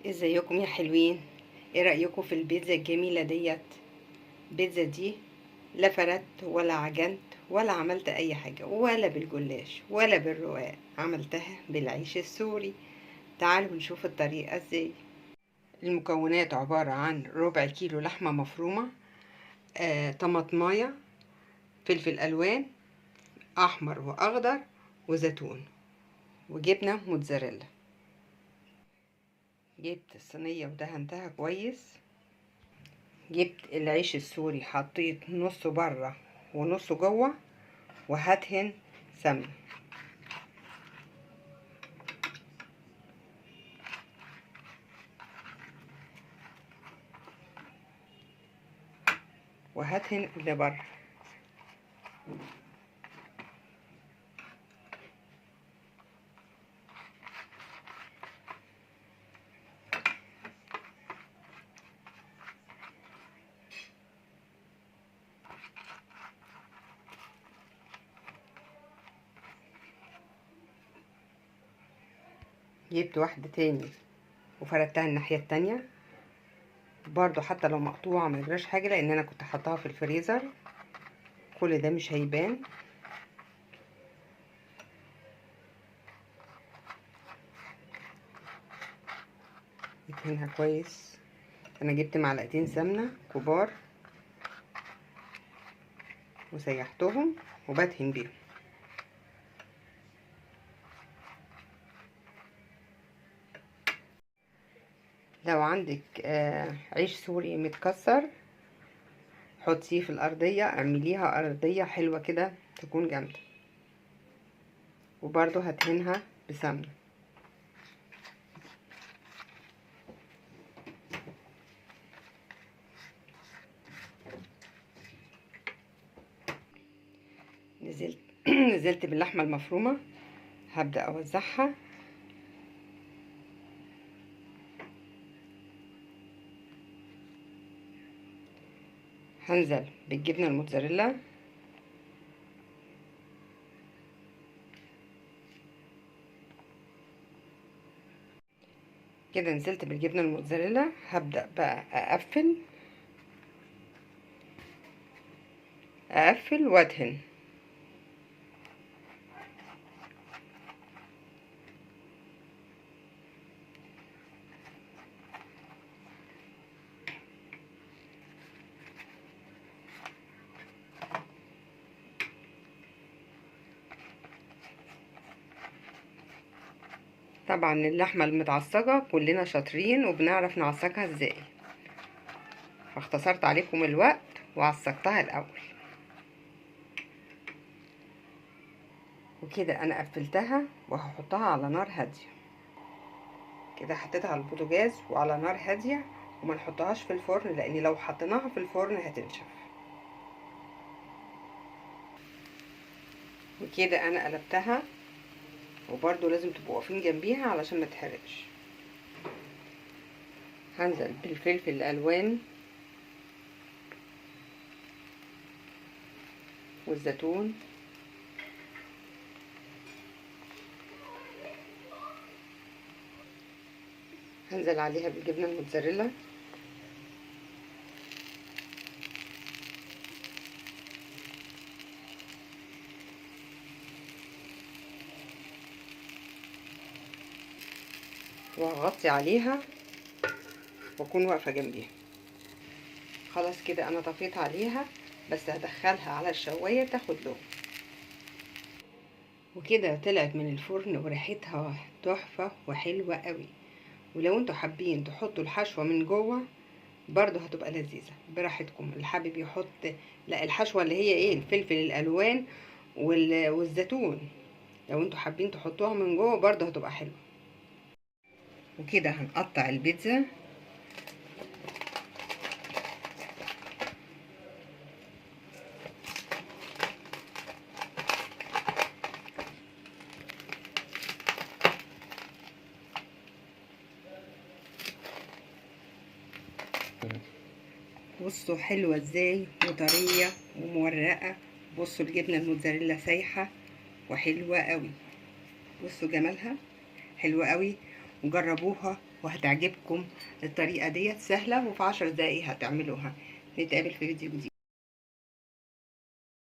ازيكم يا حلوين؟ ايه رأيكم في البيتزا الجميلة ديت؟ البيتزا دي لا فردت ولا عجنت ولا عملت اي حاجة، ولا بالجلاش ولا بالرقاق، عملتها بالعيش السوري. تعالوا نشوف الطريقة ازاي. المكونات عبارة عن ربع كيلو لحمة مفرومة، طماطماية، فلفل الوان احمر واخضر، وزيتون، وجبنة موتزاريلا. جبت الصينية ودهنتها كويس. جبت العيش السوري، حطيت نصه بره ونصه جوه، وهدهن سمنه. وهدهن اللي بره. جبت واحدة تاني وفردتها الناحية التانية برضو، حتى لو مقطوعة ما يجراش حاجة، لان انا كنت حطاها في الفريزر. كل ده مش هيبان. ادهنها كويس. انا جبت معلقتين سمنة كبار وسيحتهم وبدهن بيهم. لو عندك عيش سوري متكسر، حطيه في الارضية، اعمليها ارضية حلوة كده تكون جامدة، وبرضو هدهنها بسمنة. نزلت نزلت باللحمة المفرومة، هبدأ اوزعها. هنزل بالجبنة الموتزاريلا، كده نزلت بالجبنة الموتزاريلا. هبدأ بقى اقفل وادهن. طبعا اللحمة المتعصجة كلنا شاطرين وبنعرف نعصجها ازاي، فاختصرت عليكم الوقت وعصجتها الاول. وكده انا قفلتها وهحطها على نار هادية. كده حطيتها على البوتاجاز وعلى نار هادية، وما نحطهاش في الفرن، لان لو حطيناها في الفرن هتنشف. وكده انا قلبتها، وبرضو لازم تبقوا واقفين جنبيها علشان ما تحرقش. هنزل بالفلفل الالوان والزيتون، هنزل عليها بالجبنة الموتزاريلا، وهغطي عليها واكون واقفة جنبيها. خلاص كده انا طفيت عليها، بس هدخلها على الشواية تاخد لون. وكده طلعت من الفرن وريحتها تحفة وحلوة قوي. ولو انتوا حابين تحطوا الحشوة من جوه برضو هتبقى لذيذة براحتكم. اللي حابب يحط، لا، الحشوة اللي هي ايه، الفلفل الالوان والزيتون، لو انتوا حابين تحطوها من جوه برضو هتبقى حلوة. وكده هنقطع البيتزا. بصوا حلوة ازاي وطرية ومورقة. بصوا الجبنة الموتزاريلا سايحة وحلوة قوي. بصوا جمالها، حلوة قوي. وجربوها وهتعجبكم الطريقة ديت، سهلة وفي 10 دقايق هتعملوها. نتقابل في فيديو جديد.